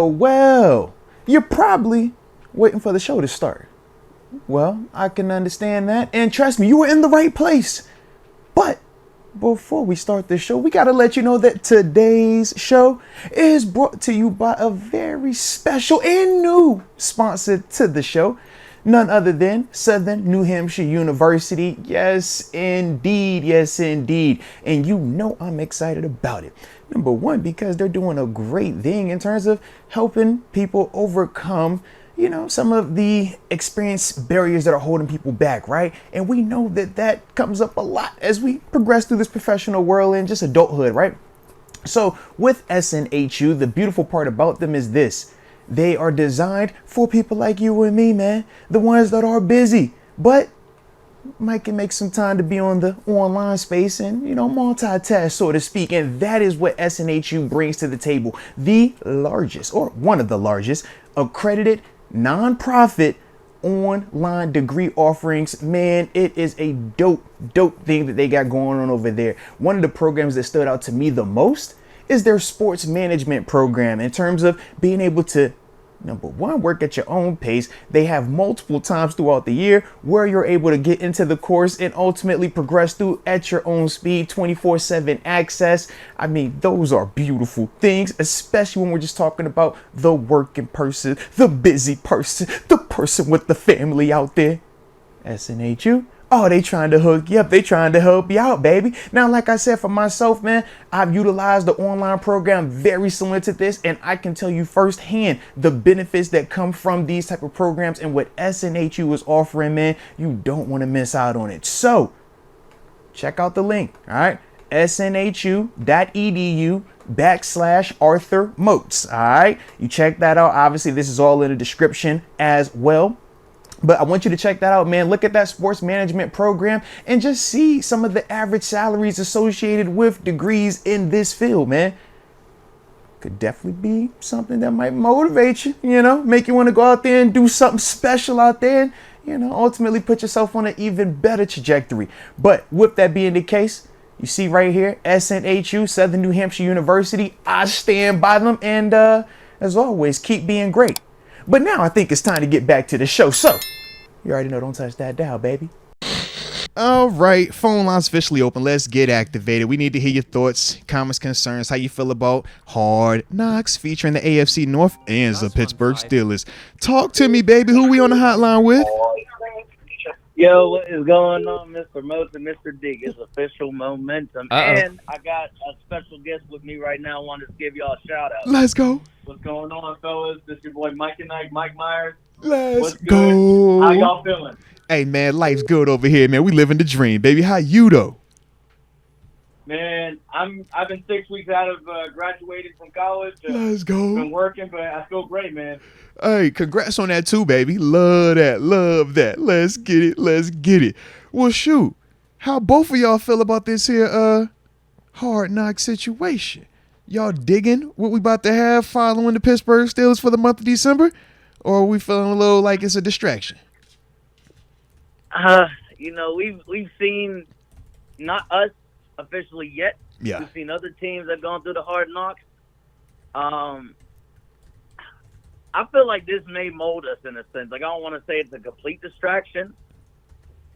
Well, you're probably waiting for the show to start. Well, I can understand that. And trust me, you were in the right place. But before we start the show, we got to let you know that today's show is brought to you by a very special and new sponsor to the show. None other than Southern New Hampshire University. Yes, indeed. Yes, indeed. And you know I'm excited about it. Number one, because they're doing a great thing in terms of helping people overcome, some of the experience barriers that are holding people back, right? And we know that that comes up a lot as we progress through this professional world and just adulthood, right? So with SNHU, the beautiful part about them is this. They are designed for people like you and me, man. The ones that are busy, but might can make some time to be on the online space and, multitask, so to speak. And that is what SNHU brings to the table. The largest, or one of the largest, accredited nonprofit online degree offerings. Man, it is a dope thing that they got going on over there. One of the programs that stood out to me the most is their sports management program in terms of being able to, number one, work at your own pace. They have multiple times throughout the year where you're able to get into the course and ultimately progress through at your own speed, 24/7 access. I mean, those are beautiful things, especially when we're just talking about the working person, the busy person, the person with the family out there. SNHU. Oh, they trying to hook you up. They trying to help you out, baby. Now, like I said, for myself, man, I've utilized the online program very similar to this, and I can tell you firsthand the benefits that come from these type of programs and what SNHU is offering, man. You don't want to miss out on it. So check out the link, all right? snhu.edu/Arthur Moats, all right? You check that out. Obviously, this is all in the description as well. But I want you to check that out, man. Look at that sports management program and just see some of the average salaries associated with degrees in this field, man. Could definitely be something that might motivate you, make you want to go out there and do something special out there and, ultimately put yourself on an even better trajectory. But with that being the case, you see right here, SNHU, Southern New Hampshire University. I stand by them. And as always, keep being great. But now I think it's time to get back to the show. So, you already know, don't touch that dial, baby. All right, phone lines officially open. Let's get activated. We need to hear your thoughts, comments, concerns, how you feel about Hard Knocks featuring the AFC North and the Pittsburgh Steelers. Talk to me, baby. Who we on the hotline with? Yo, what is going on, Mr. Moats and Mr. Deke? It's official momentum. And I got a special guest with me right now. I wanted to give y'all a shout out. Let's go. What's going on, fellas? This is your boy Mike and Mike Myers. Let's go. How y'all feeling? Hey, man, life's good over here, man. We living the dream, baby. How you, though? Man, I've been 6 weeks out of graduating from college. Let's go. Been working, but I feel great, man. Hey, congrats on that too, baby. Love that. Let's get it. Well, shoot. How both of y'all feel about this here Hard Knock situation? Y'all digging what we about to have following the Pittsburgh Steelers for the month of December? Or are we feeling a little like it's a distraction? We've seen, not us officially yet. Yeah. We've seen other teams that have gone through the Hard Knocks. I feel like this may mold us in a sense. Like, I don't want to say it's a complete distraction,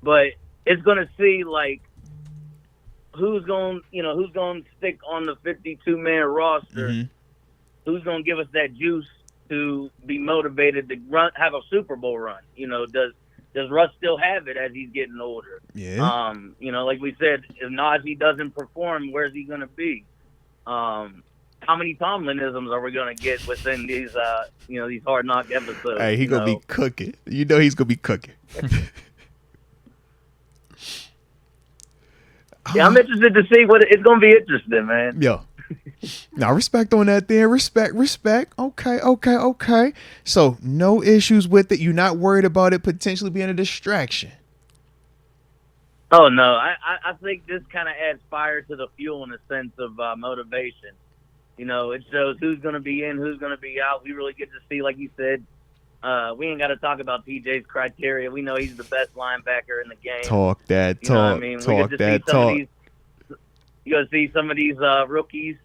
but it's going to see, like, who's going to stick on the 52-man roster, who's going to give us that juice to be motivated to have a Super Bowl run. Does Russ still have it as he's getting older? Yeah. Like we said, if Najee doesn't perform, where's he going to be? How many Tomlinisms are we going to get within these, these Hard Knock episodes? Hey, he's going to be cooking. He's going to be cooking. Yeah, I'm interested to see what it's going to be interesting, man. Yeah. Now, respect on that there. Respect. Okay. So, no issues with it. You're not worried about it potentially being a distraction. Oh, no. I think this kind of adds fire to the fuel in a sense of motivation. It shows who's going to be in, who's going to be out. We really get to see, like you said, we ain't got to talk about PJ's criteria. We know he's the best linebacker in the game. Talk that you know talk. what I mean? Talk that talk. You're going to see some of these rookies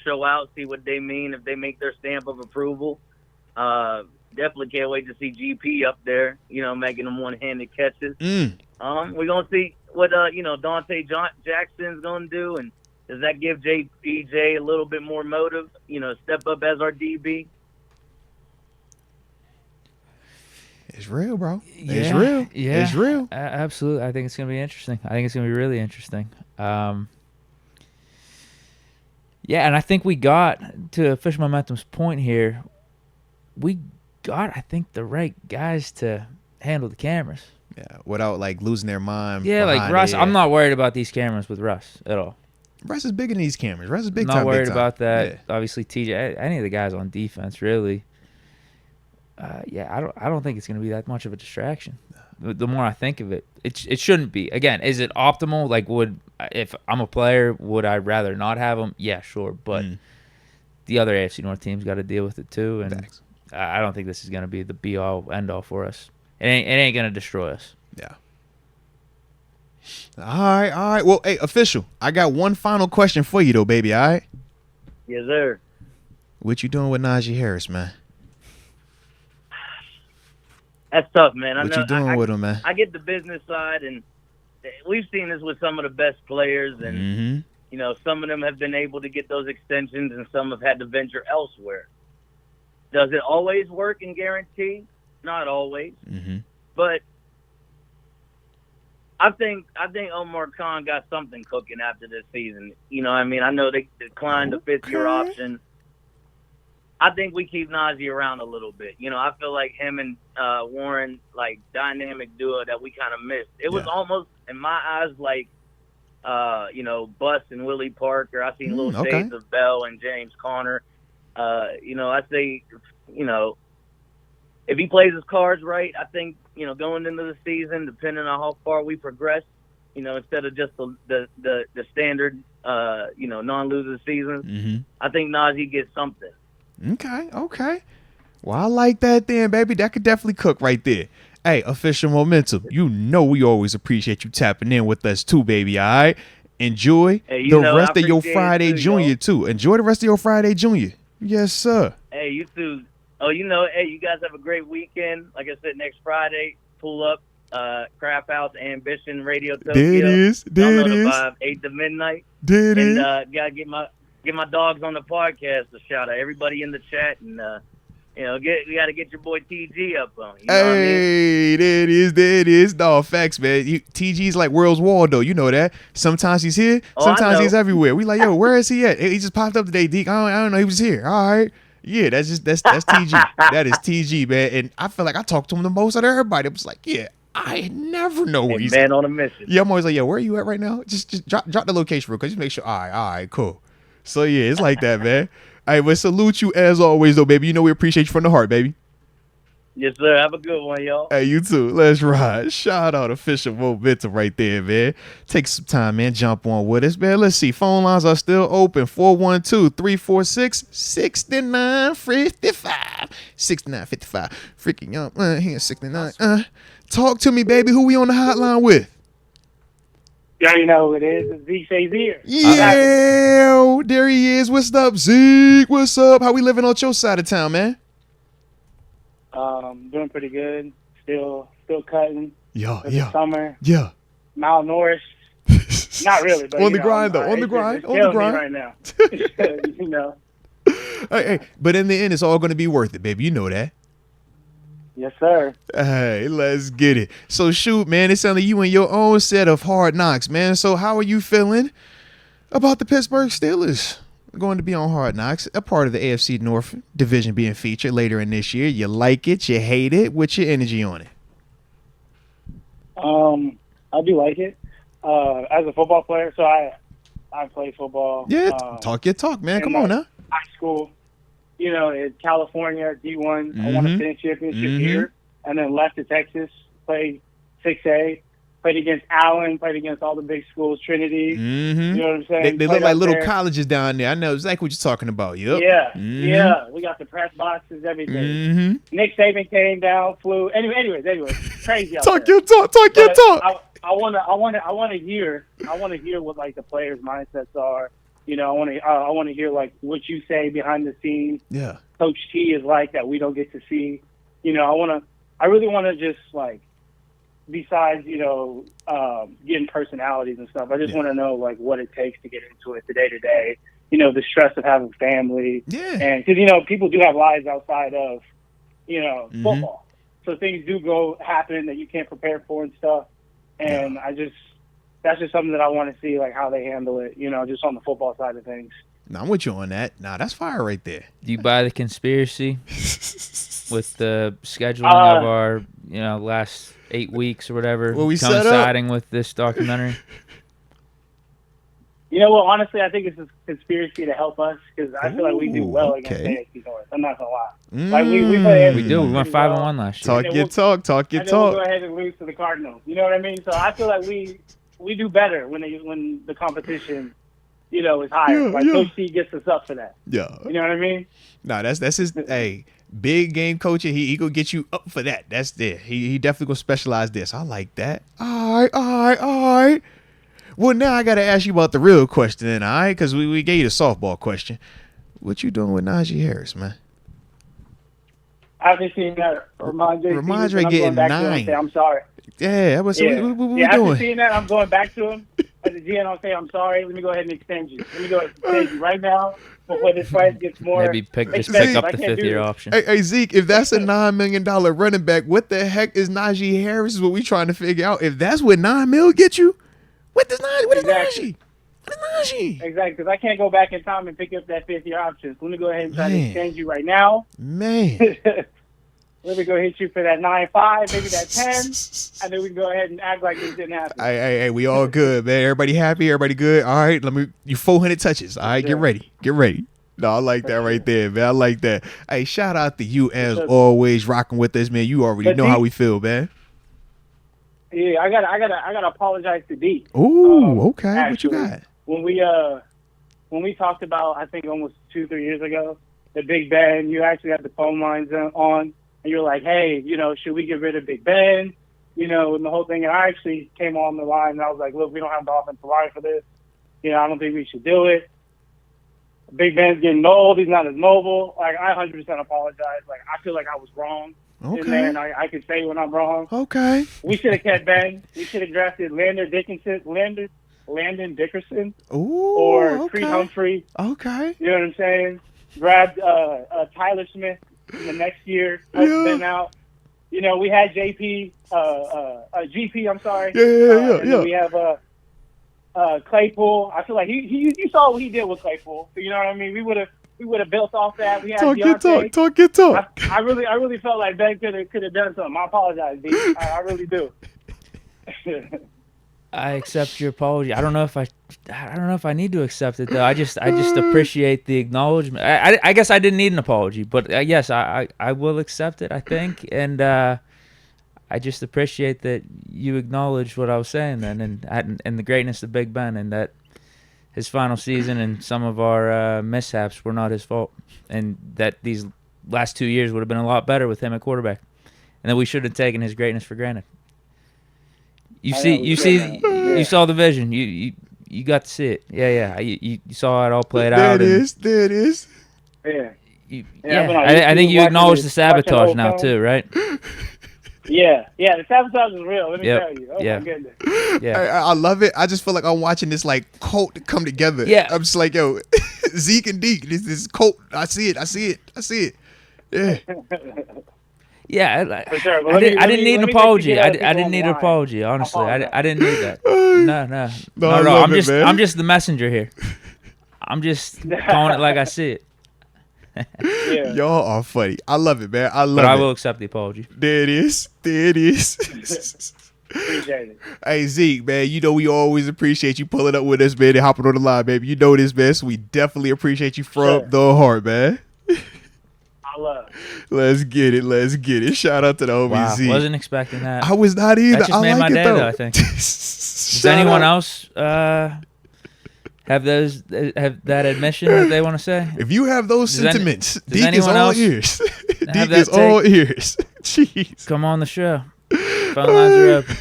show out, see what they mean if they make their stamp of approval. Definitely can't wait to see GP up there, making them one-handed catches. We're gonna see what Dante Jackson's gonna do, and does that give JPJ a little bit more motive? Step up as our DB. It's real, bro. Yeah, it's real. Yeah, it's real. Absolutely. I think it's gonna be interesting. I think it's gonna be really interesting. Yeah, and I think we got, to Official Momentum's point here, we got, I think, the right guys to handle the cameras. Yeah, without like losing their mind. Yeah, like Russ. I'm not worried about these cameras with Russ at all. Russ is big in these cameras. Russ is big I'm time. not worried big time. about that. Yeah. Obviously, TJ, any of the guys on defense, really. Yeah, I don't think it's going to be that much of a distraction. The more I think of it, it shouldn't be. Again, is it optimal? Like, if I'm a player, would I rather not have them? Yeah, sure. But the other AFC North teams got to deal with it too, and Thanks. I don't think this is going to be the be all end all for us. It ain't going to destroy us. Yeah. All right. Well, hey, Official, I got one final question for you though, baby. All right. Yes, sir. What you doing with Najee Harris, man? That's tough, man. What you doing with him, man? I get the business side, and we've seen this with some of the best players, and some of them have been able to get those extensions, and some have had to venture elsewhere. Does it always work and guarantee? Not always, but I think Omar Khan got something cooking after this season. I know they declined the fifth-year option. I think we keep Najee around a little bit. I feel like him and Warren, like, dynamic duo that we kind of missed. It was almost, in my eyes, like, Bus and Willie Parker. I seen little shades of Bell and James Conner. I say, if he plays his cards right, I think, going into the season, depending on how far we progress, instead of just the standard, non-loser season, I think Najee gets something. Okay. Well, I like that then, baby. That could definitely cook right there. Hey, Official Momentum, we always appreciate you tapping in with us too, baby, all right? Enjoy the rest of your Friday Junior, too. Enjoy the rest of your Friday Junior. Yes, sir. Hey, you too. Oh, you guys have a great weekend. Like I said, next Friday, pull up, Craft House, Ambition, Radio Tokyo. There it is. 8 to midnight. There it is. And gotta get my dogs on the podcast to shout out everybody in the chat, and we got to get your boy TG up on. You know what I mean? There it is. No, facts, man. TG's like World's Waldo. You know that. Sometimes he's here. Sometimes he's everywhere. We like, yo, where is he at? He just popped up today, Deke. I don't know. He was here. All right. Yeah, that's TG. That is TG, man. And I feel like I talk to him the most out of everybody. I was like, yeah, I never know where he's at. Man on a mission. Yeah, I'm always like, yo, where are you at right now? Just drop the location real quick. Just make sure. All right, cool. So, yeah, it's like that, man. All right, but salute you as always, though, baby. We appreciate you from the heart, baby. Yes, sir. Have a good one, y'all. Hey, you too. Let's ride. Shout out Official Momentum right there, man. Take some time, man. Jump on with us, man. Let's see. Phone lines are still open. 412-346-6955. 6955. Freaking young. Here, 69. Talk to me, baby. Who we on the hotline with? You already know who it is. It's Zeke here. Yeah, there he is. What's up, Zeke? What's up? How we living on your side of town, man? Doing pretty good. Still cutting. Yeah. Summer. Yeah. Malnourished. Not really, but on the grind though. On the grind. On the grind. Right now. Hey, but in the end, it's all going to be worth it, baby. You know that. Yes, sir. Hey, let's get it. So, shoot, man, it sounds like you in your own set of hard knocks, man. So, how are you feeling about the Pittsburgh Steelers going to be on Hard Knocks, a part of the AFC North division being featured later in this year? You like it? You hate it? What's your energy on it? I do like it. As a football player, so I play football. Yeah, talk your talk, man. Come on now. High school. In California, D1, I won a state championship here, and then left to Texas, played 6A, played against Allen, played against all the big schools, Trinity. You know what I'm saying? They look like little colleges down there. I know exactly what you're talking about. Yep. Yeah. We got the press boxes, everything. Nick Saban came down, flew. Anyways, crazy. Talk your talk. I want to hear what like the players' mindsets are. I want to hear like what you say behind the scenes. Yeah. Coach T is like that we don't get to see. I really want to just like, besides getting personalities and stuff, I just want to know like what it takes to get into it, the day to day. The stress of having family. Yeah. And because people do have lives outside of Mm-hmm. football, so things do happen that you can't prepare for and stuff. And that's just something that I want to see, like how they handle it, just on the football side of things. No, I'm with you on that. Nah, that's fire right there. Do you buy the conspiracy with the scheduling of our, last 8 weeks or whatever, What we set up? coinciding with this documentary? Honestly, I think it's a conspiracy to help us because I feel like we do well against okay. AFC North. I'm not gonna lie. Like we play AFC We do. We went pretty 5-1 last year. Talk your talk. Talk your and then we'll go talk. ahead and lose to the Cardinals. You know what I mean? So I feel like we do better when the competition, is higher. Yeah, yeah. Coach T gets us up for that. Yeah. You know what I mean? Nah, that's his. Hey, big game coaching. He gonna get you up for that. That's there. He definitely gonna specialize this. I like that. All right. Well, now I gotta ask you about the real question, then, all right? Because we gave you the softball question. What you doing with Najee Harris, man? After seeing that, Ramondre getting 9. I'm sorry. Yeah, what we After doing? seeing that, I'm going back to him as a GM. I'll say, I'm sorry. Let me go ahead and extend you. Let me go ahead and extend you right now before this price gets more. Maybe pick expensive. up I the can't do 5th-year this. option. Hey, Zeke, if that's a $9 million running back, what the heck is Najee Harris? Is what we trying to figure out. If that's what $9 million get you, what is Najee? What is Najee? Exactly, because I can't go back in time and pick up that 5th-year option. So let me go ahead and try to Man. extend you right now. Man. Let me go hit you for that 9.5, maybe that 10, and then we can go ahead and act like this didn't happen. Hey, we all good, man. Everybody happy? Everybody good? All right, you 400 touches. All right, get ready. No, I like that right there, man. I like that. Hey, shout out to you as always rocking with us, man. You already know how we feel, man. Yeah, I gotta apologize to Deke. Ooh, okay. Actually, what you got? When we talked about, I think almost 2-3 years ago, the Big Ben, you actually had the phone lines on, and you were like, hey, should we get rid of Big Ben? And the whole thing. And I actually came on the line and I was like, look, we don't have the offensive line for this. I don't think we should do it. Big Ben's getting old. He's not as mobile. Like, I 100% apologize. Like, I feel like I was wrong. Okay. In there, and I can say when I'm wrong. Okay. We should have kept Ben. We should have drafted Landon Dickerson, Ooh, or Creed Humphrey. Okay. You know what I'm saying? Grabbed Tyler Smith in the next year. Been out. We had GP. I'm sorry. Yeah. Then we have Claypool. I feel like you saw what he did with Claypool. So you know what I mean? We would have built off that. We had Deontay. Talk your talk. I really felt like Ben could have done something. I apologize, D. I really do. I accept your apology. I don't know if I need to accept it though. I just appreciate the acknowledgement. I guess I didn't need an apology, but yes, I will accept it. I think, and I just appreciate that you acknowledged what I was saying then, and the greatness of Big Ben, and that his final season and some of our mishaps were not his fault, and that these last 2 years would have been a lot better with him at quarterback, and that we should have taken his greatness for granted. You saw the vision. You got to see it. Yeah. You saw it all played out. There it is. Yeah. I think you acknowledge the sabotage now too, right? Yeah, the sabotage is real. Let me tell you. Oh my goodness. Yeah. I love it. I just feel like I'm watching this like cult come together. Yeah. I'm just like, yo, Zeke and Deke. This cult. I see it. Yeah. Yeah, for sure. I didn't need an apology. I didn't need an apology. Honestly, I didn't need that. No. I'm just the messenger here. I'm just calling it like I see it. Yeah. Y'all are funny. I love it, man. I will accept the apology. There it is. Appreciate it. Hey, Zeke, man, we always appreciate you pulling up with us, man, and hopping on the line, baby. You know this, man, so we definitely appreciate you from the heart, man. I love it. Let's get it. Shout out to the homie Zeke. Wasn't expecting that. I was not either. That just made my day, though, I think. Does anyone else have that admission that they want to say? If you have those sentiments, Deke is all ears. Deke is all ears. Jeez. Come on the show. Phone lines are open.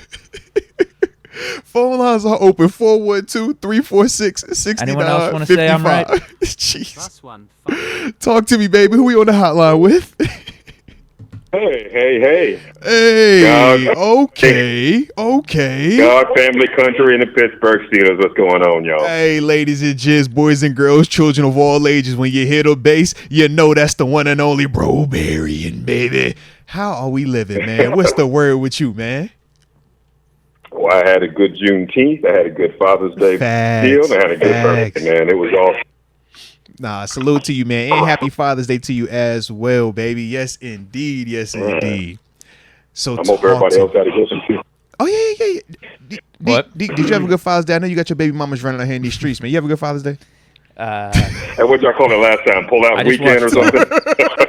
Phone lines are open 412-346-6955. Anyone else want to say I'm right? Jeez. Plus one. Talk to me, baby. Who we on the hotline with? Hey. Hey. God. Okay. God, family, country, and the Pittsburgh Steelers. What's going on, y'all? Hey, ladies and gents, boys and girls, children of all ages. When you hear the bass, you know that's the one and only Bro Berrien, baby. How are we living, man? What's the word with you, man? Well, I had a good Juneteenth. I had a good Father's Day deal. I had a good birthday, man. It was awesome. Nah, salute to you, man. And happy Father's Day to you as well, baby. Yes, indeed. So I hope everybody else had a good one, too. Oh, yeah. What? Did you have a good Father's Day? I know you got your baby mamas running out here in these streets, man. You have a good Father's Day? And what y'all call it last time? Pull out weekend or something?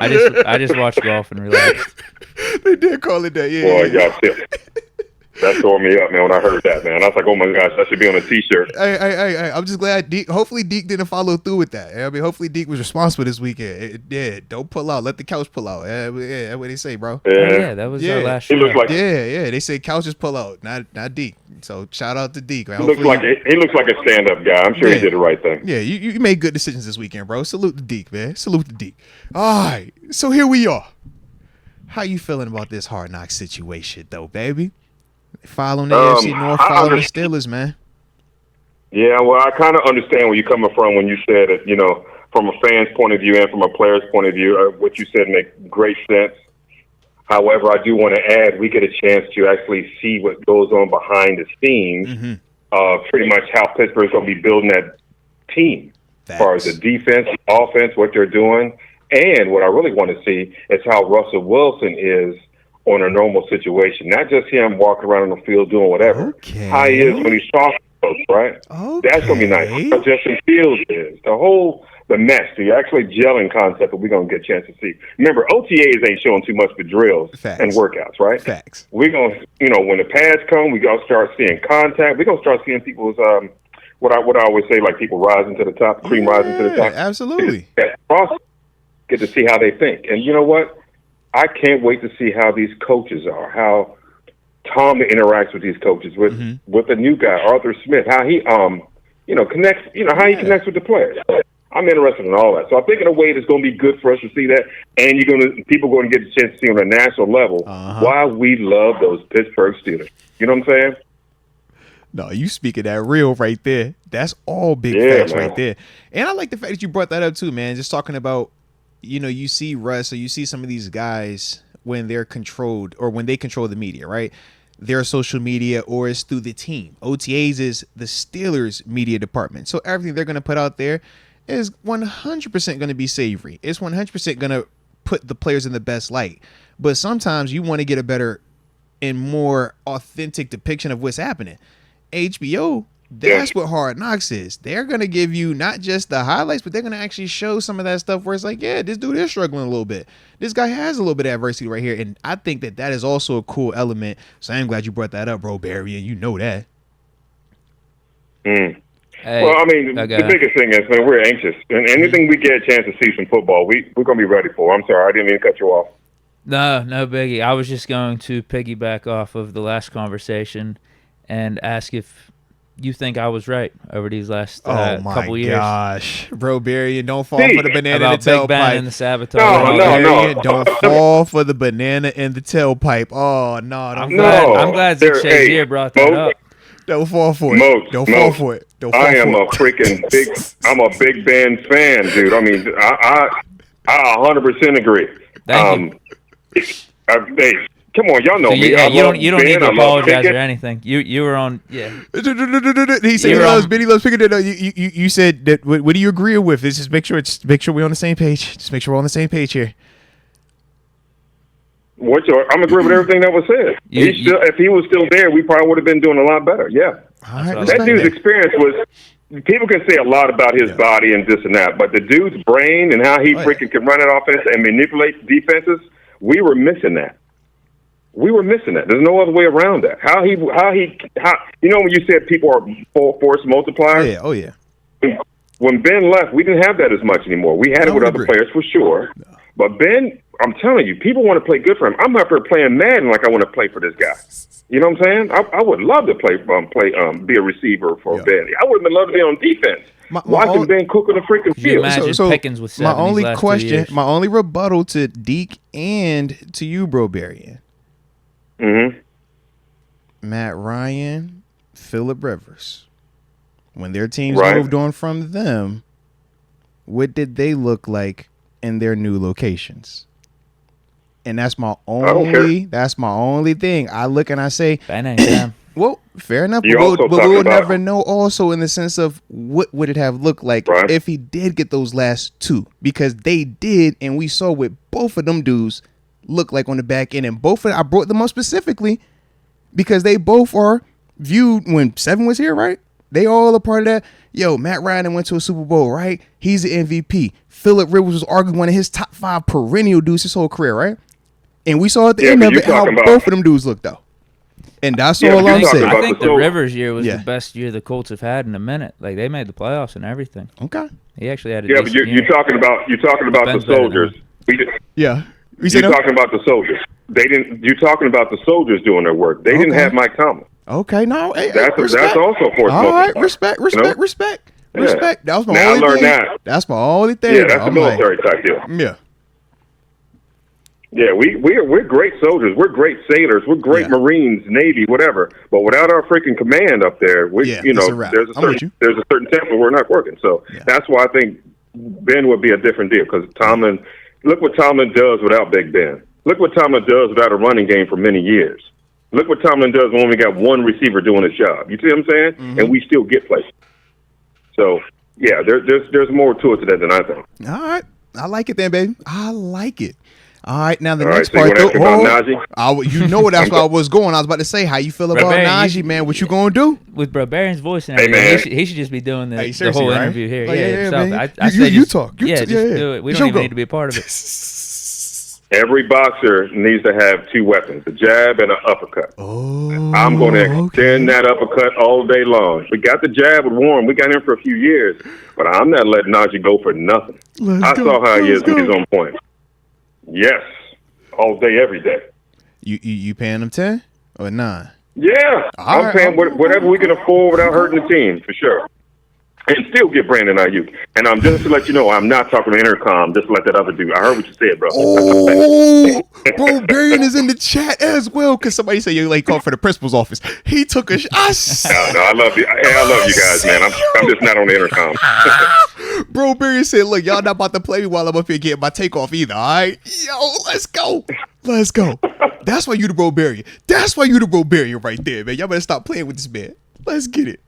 I just watched golf and relaxed. They did call it that, yeah. Boy, y'all still. That tore me up, man, when I heard that, man. I was like, oh, my gosh, that should be on a T-shirt. Hey, I'm just glad Deke, hopefully Deke didn't follow through with that. I mean, hopefully Deke was responsible this weekend. Don't pull out. Let the couch pull out. Yeah, that's what they say, bro. Yeah, That was our last he show. looks like They say couches pull out, not Deke. So shout out to Deke. Man. he looks like a stand-up guy. I'm sure he did the right thing. Yeah, you made good decisions this weekend, bro. Salute to Deke, man. Salute to Deke. All right, so here we are. How you feeling about this Hard Knocks situation, though, baby? Following the AFC North, following the Steelers, man. Yeah, well, I kind of understand where you're coming from when you said it, from a fan's point of view and from a player's point of view. What you said makes great sense. However, I do want to add, we get a chance to actually see what goes on behind the scenes, pretty much how Pittsburgh's going to be building that team. As far as the defense, offense, what they're doing. And what I really want to see is how Russell Wilson is on a normal situation, not just him walking around on the field doing whatever. Okay. How he is when he's talking to folks, right? Okay. That's going to be nice. How Justin Fields is. The mesh, the actually gelling concept that we're going to get a chance to see. Remember, OTAs ain't showing too much for drills and workouts, right? Facts. We're going to, when the pads come, we're going to start seeing contact. We're going to start seeing people's, what I always say, like people rising to the top, cream rising to the top. Absolutely. Get to see how they think. And you know what? I can't wait to see how these coaches are, how Tom interacts with these coaches, with the new guy, Arthur Smith, how he connects, how he connects with the players. I'm interested in all that. So I think in a way it's going to be good for us to see that, and people are going to get a chance to see on a national level why we love those Pittsburgh Steelers. You know what I'm saying? No, you speaking that real right there. That's all big facts right there. And I like the fact that you brought that up too, man. Just talking about, you see Russ, or you see some of these guys when they're controlled, or when they control the media, right? Their social media, or it's through the team. OTAs is the Steelers media department. So everything they're going to put out there is 100% going to be savory. It's 100% going to put the players in the best light. But sometimes you want to get a better and more authentic depiction of what's happening. HBO, that's what Hard Knocks is. They're going to give you not just the highlights, but they're going to actually show some of that stuff where it's like, yeah, this dude is struggling a little bit. This guy has a little bit of adversity right here. And I think that is also a cool element. So I'm glad you brought that up, bro, Barry, and you know that. Hey, well, I mean, the biggest thing is, man, we're anxious. And anything we get a chance to see some football, we're going to be ready for. I'm sorry, I didn't mean to cut you off. No biggie. I was just going to piggyback off of the last conversation and ask if you think I was right over these last couple years. Oh, my gosh. Bro, Barry, don't fall for the banana in the tailpipe. Big Ben and the sabotage. No. Don't fall for the banana in the tailpipe. Oh, no. I'm glad Zach Shazier brought that up. Don't fall for it. Don't fall for it. I am a freaking I'm a Big Ben fan, dude. I mean, I 100% agree. Thank you. Hey, come on, y'all know me. You don't need to apologize or anything. You were on, yeah. He said he loves picking it up. You said that. What do you agree with? Just make sure we're on the same page. Just make sure we're on the same page here. I'm agreeing with everything that was said. If he was still there, we probably would have been doing a lot better. Yeah, that dude's experience was. People can say a lot about his body and this and that, but the dude's brain and how he freaking can run an offense and manipulate defenses, we were missing that. There's no other way around that. How when you said people are force multipliers? Oh yeah. When Ben left, we didn't have that as much anymore. We had it with other players for sure. No. But Ben, I'm telling you, people want to play good for him. I'm out there playing Madden like I want to play for this guy. You know what I'm saying? I would love to be a receiver for Ben. I would have loved to be on defense. Watching Ben cook on the freaking field. So Pickens with my only question, 2 my only rebuttal to Deke and to you, Bro Berrien. Mm-hmm. Matt Ryan, Phillip Rivers. When their teams Right. moved on from them, what did they look like in their new locations? And that's my only thing. I look and I say, well, fair enough. But we'll never know also in the sense of what would it have looked like if he did get those last two. Because they did, and we saw what both of them dudes look like on the back end. And I brought them up specifically because they both are viewed when Seven was here, right? They all a part of that. Yo, Matt Ryan went to a Super Bowl, right? He's an MVP. Phillip Rivers was arguably one of his top 5 perennial dudes his whole career, right? And we saw at the end of it how both of them dudes looked, though. And that's all I'm saying. I think the Rivers year was the best year the Colts have had in a minute. Like, they made the playoffs and everything. Okay. He actually had a but you're talking about the soldiers. You're talking about the soldiers. You're talking about the soldiers doing their work. They didn't have Mike Tomlin. Okay, no, that's also for all right. Respect. That was my only thing. That's my only thing. Yeah, that's a military type deal. Yeah. Yeah, we're great soldiers. We're great sailors. We're great Marines, Navy, whatever. But without our freaking command up there, there's a certain tempo we're not working. So that's why I think Ben would be a different deal because Tomlin. Look what Tomlin does without Big Ben. Look what Tomlin does without a running game for many years. Look what Tomlin does when we got one receiver doing his job. You see what I'm saying? Mm-hmm. And we still get places. So, yeah, there's more to it than I think. All right. I like it then, baby. I like it. All right, now the next part. That's what I was going. I was about to say, how you feel about Najee, man? What you gonna do? With Bro Berrien's voice and everything, he should just be doing the whole interview here. You talk. Just do it. We don't even need to be a part of it. Every boxer needs to have 2 weapons, a jab and an uppercut. I'm going to extend that uppercut all day long. We got the jab with Warren. We got him for a few years, but I'm not letting Najee go for nothing. I saw how he is when he's on point. Yes, all day, every day. You paying him 10 or 9? Yeah, I'm paying whatever we can afford without hurting the team, for sure. And still get Brandon Ayuk. And I'm just to let you know, I'm not talking to intercom. Just let that other dude. I heard what you said, bro. Bro, Berrien is in the chat as well because somebody said you called for the principal's office. He took a shot. No, I love you. I love you guys, man. I'm just not on the intercom. Bro, Berrien said, look, y'all not about to play me while I'm up here getting my takeoff either, all right? Yo, let's go. That's why you the Bro Berrien. That's why you the Bro Berrien right there, man. Y'all better stop playing with this man. Let's get it.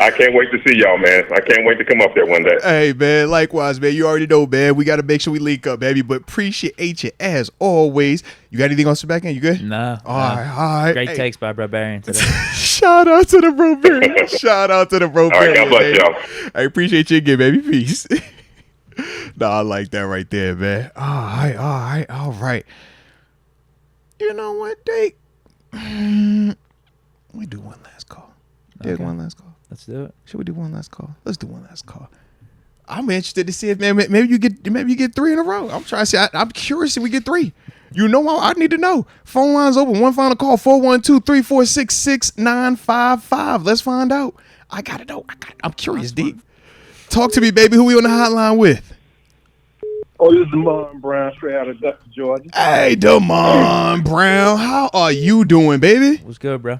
I can't wait to see y'all, man. I can't wait to come up there one day. Hey, man, likewise, man. You already know, man. We got to make sure we link up, baby. But appreciate you as always. You got anything else to back in? You good? No. All right. Great takes by Bro Berrien today. Shout out to the Bro Berrien. All right, God bless y'all. I appreciate you again, baby. Peace. I like that right there, man. All right. You know what, Deke? We do one last call. One last call. Let's do it. Should we do one last call? Let's do one last call. I'm interested to see if maybe you get 3 in a row. I'm trying to see. I'm curious if we get 3. You know what? I need to know. Phone lines open. One final call. 412-346-6955. Let's find out. I gotta know. I'm curious, Deke. Talk to me, baby. Who we on the hotline with? Oh, this is Damon Brown, straight out of Dutton, Georgia. Hey, Damon Brown. How are you doing, baby? What's good, bro?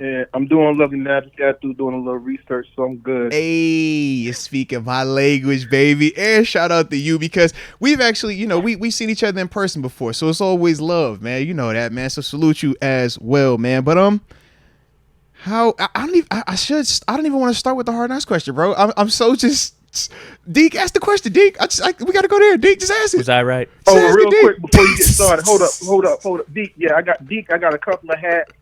Yeah, I'm doing lovely now. Just got through doing a little research, so I'm good. Hey, you're speaking my language, baby. And shout out to you because we've actually, we've seen each other in person before, so it's always love, man. You know that, man. So salute you as well, man. But I don't even want to start with the hard knocks question, bro. I'm so just. Deke, ask the question, Deke. We gotta go there. Deke, just ask it. Was I right? Real quick before you get started. Hold up. Deke, yeah, I got a couple of hats.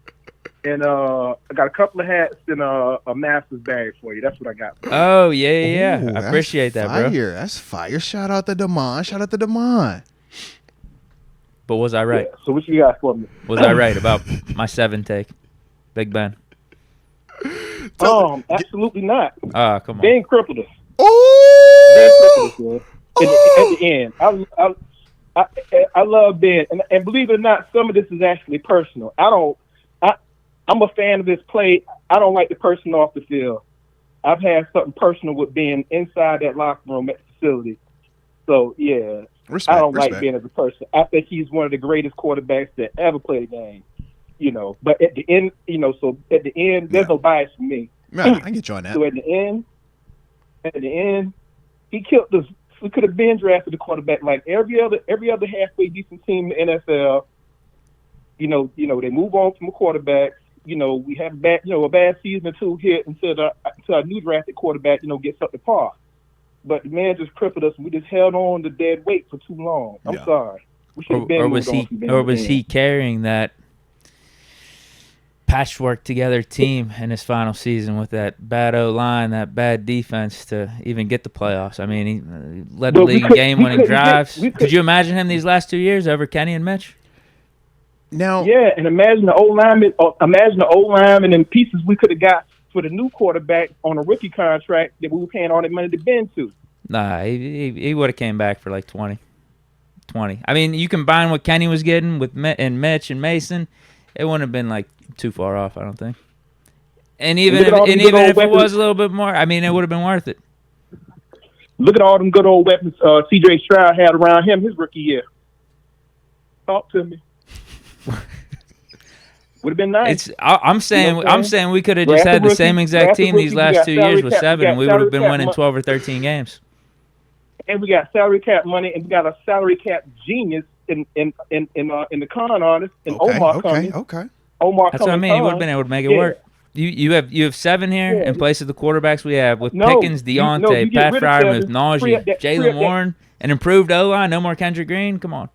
And I got a couple of hats and a master's bag for you. That's what I got. Oh, yeah. Ooh, I appreciate that, bro. That's fire. Shout out to Damon. But was I right? Yeah, so what you got for me? Was I right about my 7 take? Big Ben. Absolutely not. Come on. Ben crippled us. Oh! at the end. I love Ben, and believe it or not, some of this is actually personal. I'm a fan of his play. I don't like the person off the field. I've had something personal with being inside that locker room at the facility. So yeah, I don't like Ben as a person. I think he's one of the greatest quarterbacks that ever played a game. But at the end, there's no bias for me. Right, I get you on that. So at the end, he killed us. We could have been drafted a quarterback like every other halfway decent team in the NFL. They move on from a quarterback. We have a bad season or two here until our new drafted quarterback, gets up to par. But the man just crippled us, and we just held on to dead weight for too long. I'm sorry. We should have been or was he carrying that patchwork together team in his final season with that bad O-line, that bad defense to even get the playoffs? I mean, he led the league in game-winning drives. Could you imagine him these last 2 years over Kenny and Mitch? Now, yeah, and imagine the O-lineman and pieces we could have got for the new quarterback on a rookie contract that we were paying all that money to Ben to. Nah, he would have came back for like 20. I mean, you combine what Kenny was getting with Mitch and Mason, it wouldn't have been like too far off, I don't think. And even if it was a little bit more, I mean, it would have been worth it. Look at all them good old weapons C.J. Stroud had around him his rookie year. Talk to me. Would have been nice. I'm saying we could have just had the same exact team these last 2 years with 7, and we would have been winning 12 or 13 games. And we got salary cap money, and we got a salary cap genius in the con artist and Omar coming. Okay. Omar. That's what I mean. He would have been able to make it work. You have 7 here in place of the quarterbacks we have with Pickens, Deontay, Pat Freiermuth, Najee, Jalen Warren, an improved O-line, no more Kendrick Green. Come on.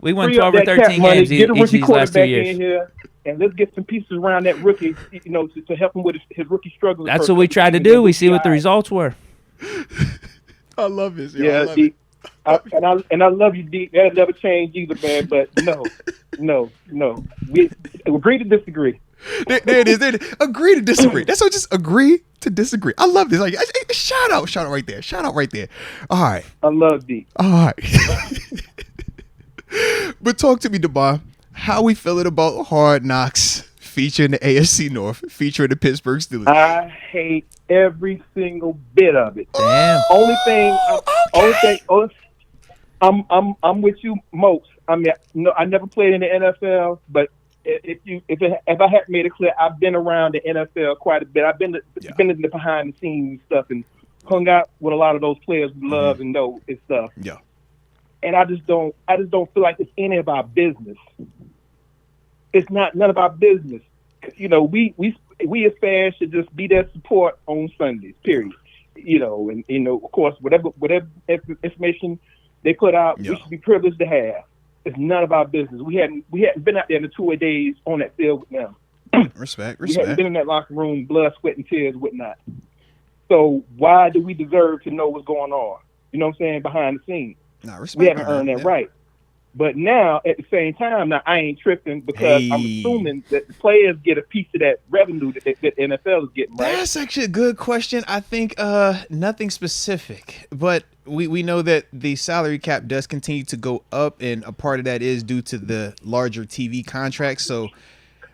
We won 12 or 13 games each of these last 2 years. In here, and let's get some pieces around that rookie, to help him with his rookie struggles. That's what we tried to do. We see what the results were. I love this. Yeah, Deke. I love you, Deke. That'll never change either, man. But no. We agree to disagree. There it is. Agree to disagree. That's what. Just agree to disagree. I love this. Like, shout out right there. Shout out right there. All right. I love Deke. All right. But talk to me, DeBar. How we feeling about Hard Knocks featuring the AFC North, featuring the Pittsburgh Steelers? I hate every single bit of it. Damn. I'm with you most. I mean, no, I never played in the NFL, but if I had made it clear, I've been around the NFL quite a bit. I've been in the behind the scenes stuff and hung out with a lot of those players we love and know and stuff. Yeah. And I just don't feel like it's any of our business. It's none of our business. We as fans should just be their support on Sundays, period. And of course, whatever information they put out, we should be privileged to have. It's none of our business. We hadn't been out there in the 2 days on that field with them. Respect. We hadn't been in that locker room, blood, sweat, and tears, whatnot. So why do we deserve to know what's going on? You know what I'm saying? Behind the scenes. We haven't earned that right. But now, at the same time, I ain't tripping because I'm assuming that the players get a piece of that revenue that NFL is getting, right? That's actually a good question. I think nothing specific, but we know that the salary cap does continue to go up, and a part of that is due to the larger TV contracts. So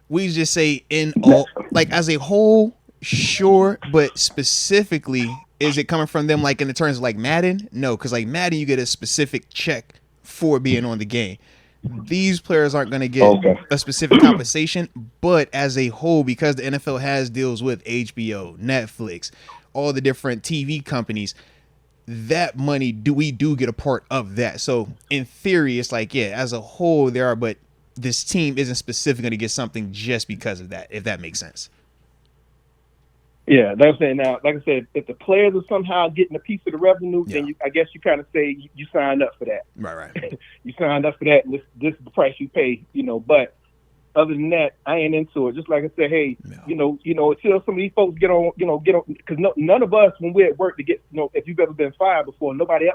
we just say as a whole, sure, but specifically, is it coming from them like in the terms of like Madden? No, because like Madden, you get a specific check for being on the game. These players aren't going to get a specific compensation, but as a whole, because the NFL has deals with HBO, Netflix, all the different TV companies, that money we do get a part of that. So in theory, it's like, as a whole there are, but this team isn't specifically going to get something just because of that, if that makes sense. Yeah, that's saying now. Like I said, if the players are somehow getting a piece of the revenue, then I guess you kind of say you signed up for that. Right. You signed up for that, and this is the price you pay. But other than that, I ain't into it. Just like I said, hey, until some of these folks get on, because none of us, when we're at work, to get, if you've ever been fired before, nobody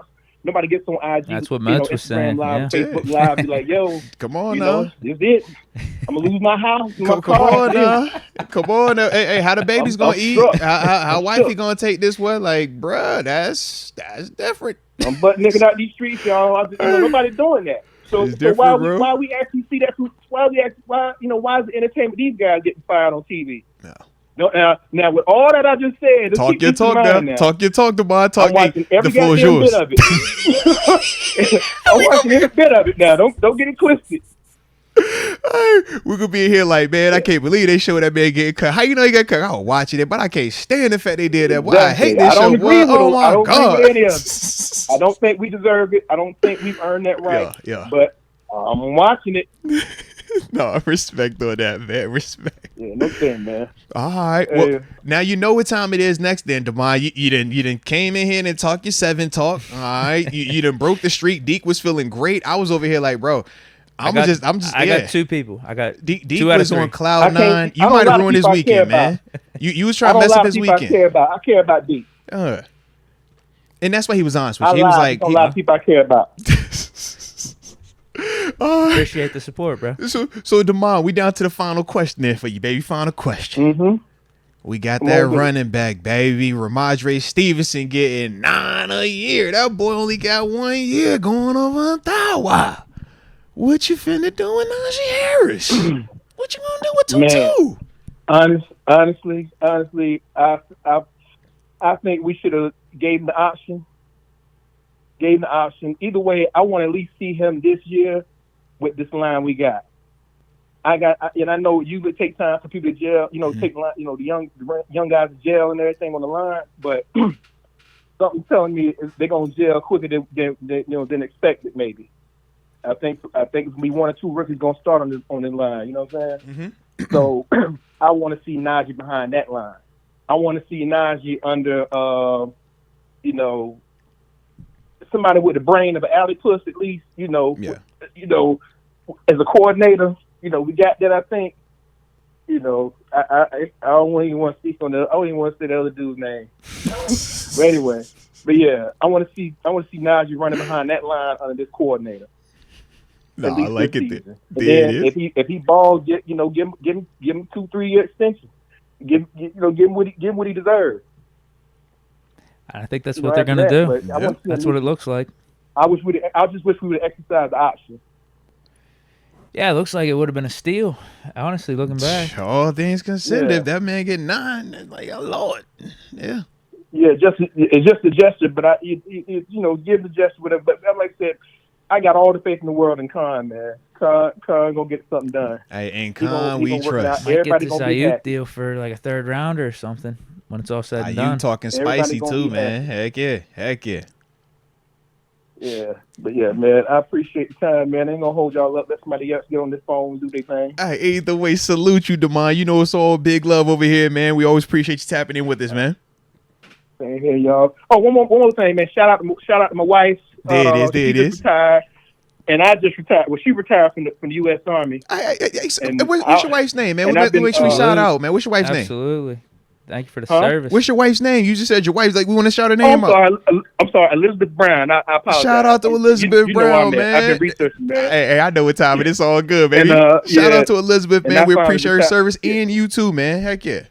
gets on IG. That's what Mutz was saying. Live, Facebook Live, be like, yo, come on now. This is it. I'm gonna lose my house. Come on now. Hey, how the baby's gonna eat? How wifey gonna take this one? Like, bruh, that's different. I'm butt naked out these streets, y'all. Nobody doing that. So why we actually see that? Why is the entertainment these guys getting fired on TV? No. No, now with all that I just said, talk your talk now. Talk your talk, Demar. I'm watching every the floor is yours. bit of it. I'm watching every bit of it now. Don't get it twisted. We're gonna be in here like, man, I can't believe they showed that man getting cut. How you know he got cut? I was watching it, but I can't stand the fact they did that. Boy, I hate this show. Agree with oh my I don't God. agree with any of it. I don't think we deserve it. I don't think we've earned that right. Yeah. But I'm watching it. No, respect on that, man. Respect. Yeah, no thing, man. All right. Well, now you know what time it is next then, Demar. You didn't came in here and talk your 7 talk. All right. you done broke the streak. Deke was feeling great. I was over here like, bro, I got 2 people. I got Deke 2 out of 3. was on cloud 9. You might have ruined his weekend, man. You was trying to mess up his weekend. I care about Deke. And that's why he was honest with you. He was like, a lot of people I care about. Appreciate the support, bro. So Demar, we down to the final question there for you, baby. Final question. Mm-hmm. We got that running back, baby. Ramondre Stevenson getting 9 a year. That boy only got 1 year going over $1,000. What you finna do with Najee Harris? What you gonna do with Tutu? Honestly, I think we should have gave him the option. Either way, I want to at least see him this year with this line we got. I know you would take time for people to jail, take the young guys to jail and everything on the line, but something's telling me they're gonna jail quicker than expected. Maybe. I think it's gonna be 1 or 2 rookies gonna start on the line. You know what I'm saying? Mm-hmm. So I want to see Najee behind that line. I want to see Najee under somebody with the brain of an alley puss at least. As a coordinator, we got that. I think. I don't even want to speak on I don't even want to say the other dude's name. But anyway, yeah, I want to see Najee running behind that line under this coordinator. No, I like it. If he balls, give him 2-3 year extension. Give him what he deserves. I think that's what they're gonna do. Yep. That's what it looks like. I just wish we would exercise the option. Yeah, it looks like it would have been a steal. Honestly, looking back, all things considered, if that man get 9, like, oh Lord, yeah. Yeah, it's just a gesture, but give the gesture whatever. But like I said, I got all the faith in the world in Khan, man. Khan gonna get something done. Hey, and Khan, we trust. Might get this Ayuk deal for like a 3rd rounder or something when it's all said and done. You talking spicy too, man. Heck yeah. Yeah, but yeah, man, I appreciate the time, man. I ain't gonna hold y'all up. Let somebody else get on this phone and do their thing. All right, either way, salute you, Demar. You know it's all big love over here, man. We always appreciate you tapping in with us, man. Same here, y'all. Oh, one more thing, man. Shout out to my wife. There it is. Retired, and I just retired. Well, she retired from the U.S. Army. What's your wife's name, man? Make sure we shout out, man. What's your wife's name? Absolutely. Thank you for the service. What's your wife's name? You just said your wife's. Like, we want to shout her name out. I'm sorry, Elizabeth Brown. I apologize. Shout out to Elizabeth Brown, man. I've been researching, man. Hey, I know what time it is. It's all good, baby. Shout out to Elizabeth, man. We appreciate her service and you too, man. Heck yeah.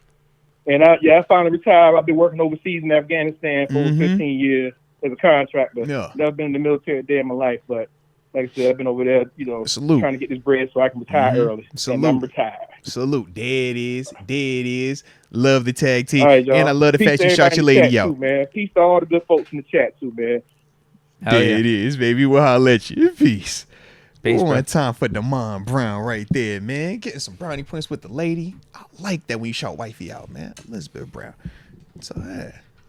And I finally retired. I've been working overseas in Afghanistan for over 15 years as a contractor. Yeah. Never been in the military a day in my life, but like I said, I've been over there, trying to get this bread so I can retire early. Salute. And I'm retired. Salute. There it is. Love the tag team. Right, and I love the fact you shot your lady out. Too, man. Peace to all the good folks in the chat, too, man. There it is, baby. We'll holler at you. Peace. One time for Demar Brown right there, man. Getting some brownie points with the lady. I like that when you shout wifey out, man. Elizabeth Brown. So, yeah.